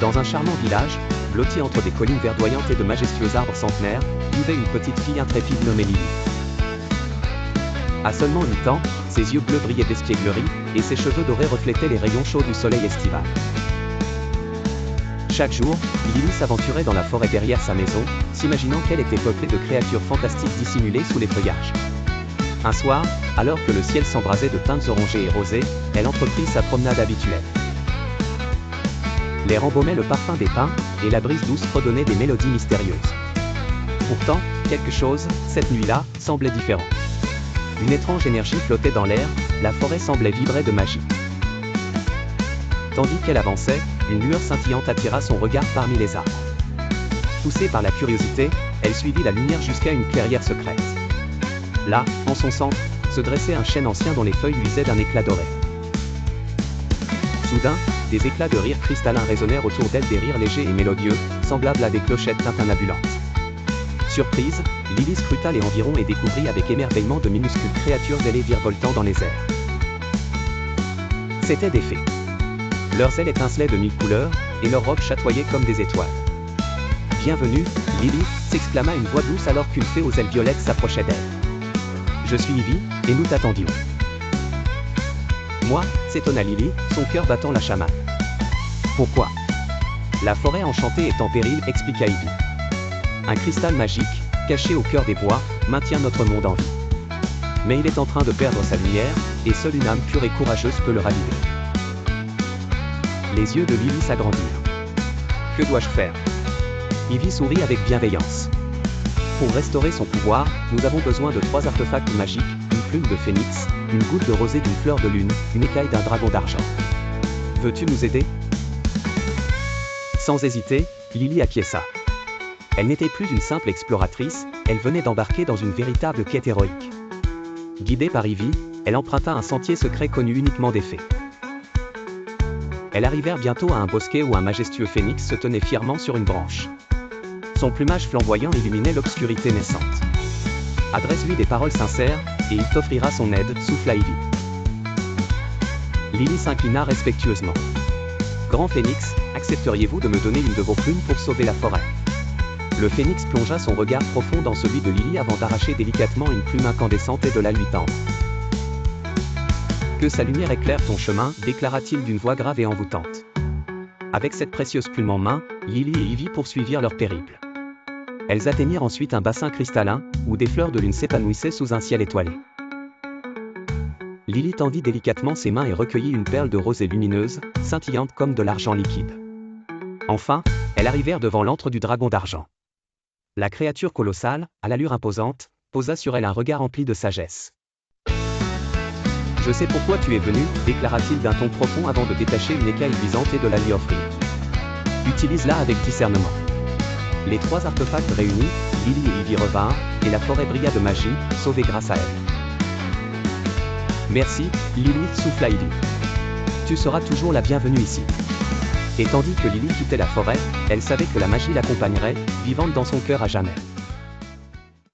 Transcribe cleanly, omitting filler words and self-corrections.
Dans un charmant village, blotti entre des collines verdoyantes et de majestueux arbres centenaires, vivait une petite fille intrépide nommée Lily. À seulement 8 ans, ses yeux bleus brillaient d'espièglerie, et ses cheveux dorés reflétaient les rayons chauds du soleil estival. Chaque jour, Lily s'aventurait dans la forêt derrière sa maison, s'imaginant qu'elle était peuplée de créatures fantastiques dissimulées sous les feuillages. Un soir, alors que le ciel s'embrasait de teintes orangées et rosées, elle entreprit sa promenade habituelle. L'air embaumait le parfum des pins, et la brise douce fredonnait des mélodies mystérieuses. Pourtant, quelque chose, cette nuit-là, semblait différent. Une étrange énergie flottait dans l'air, la forêt semblait vibrer de magie. Tandis qu'elle avançait, une lueur scintillante attira son regard parmi les arbres. Poussée par la curiosité, elle suivit la lumière jusqu'à une clairière secrète. Là, en son centre, se dressait un chêne ancien dont les feuilles luisaient d'un éclat doré. Soudain, des éclats de rire cristallins résonnèrent autour d'elle, des rires légers et mélodieux, semblables à des clochettes tintinnabulantes. Surprise, Lily scruta les environs et découvrit avec émerveillement de minuscules créatures ailées virevoltant dans les airs. C'étaient des fées. Leurs ailes étincelaient de 1000 couleurs, et leurs robes chatoyaient comme des étoiles. « Bienvenue, Lily !» s'exclama une voix douce alors qu'une fée aux ailes violettes s'approchait d'elle. « Je suis Ivy, et nous t'attendions. » « Moi » s'étonna Lily, son cœur battant la chamade. « Pourquoi ?»« La forêt enchantée est en péril » expliqua Ivy. « Un cristal magique, caché au cœur des bois, maintient notre monde en vie. Mais il est en train de perdre sa lumière, et seule une âme pure et courageuse peut le raviver. » Les yeux de Lily s'agrandirent. « Que dois-je faire ?» Ivy sourit avec bienveillance. « Pour restaurer son pouvoir, nous avons besoin de 3 artefacts magiques, une plume de phénix, une goutte de rosée d'une fleur de lune, une écaille d'un dragon d'argent. Veux-tu nous aider ?» Sans hésiter, Lily acquiesça. Elle n'était plus une simple exploratrice, elle venait d'embarquer dans une véritable quête héroïque. Guidée par Ivy, elle emprunta un sentier secret connu uniquement des fées. Elles arrivèrent bientôt à un bosquet où un majestueux phénix se tenait fièrement sur une branche. Son plumage flamboyant illuminait l'obscurité naissante. « Adresse-lui des paroles sincères, et il t'offrira son aide » souffla Ivy. Lily s'inclina respectueusement. « Grand phénix, accepteriez-vous de me donner une de vos plumes pour sauver la forêt ?» Le phénix plongea son regard profond dans celui de Lily avant d'arracher délicatement une plume incandescente et de la lui tendre. « Que sa lumière éclaire ton chemin » déclara-t-il d'une voix grave et envoûtante. Avec cette précieuse plume en main, Lily et Ivy poursuivirent leur périple. Elles atteignirent ensuite un bassin cristallin, où des fleurs de lune s'épanouissaient sous un ciel étoilé. Lily tendit délicatement ses mains et recueillit une perle de rosée lumineuse, scintillante comme de l'argent liquide. Enfin, elles arrivèrent devant l'antre du dragon d'argent. La créature colossale, à l'allure imposante, posa sur elle un regard empli de sagesse. « Je sais pourquoi tu es venu » déclara-t-il d'un ton profond avant de détacher une écaille luisante et de la lui offrir. « Utilise-la avec discernement. » Les 3 artefacts réunis, Lily et Ivy revinrent, et la forêt brilla de magie, sauvée grâce à elle. « Merci, Lily » souffla Ivy. « Tu seras toujours la bienvenue ici. » Et tandis que Lily quittait la forêt, elle savait que la magie l'accompagnerait, vivante dans son cœur à jamais.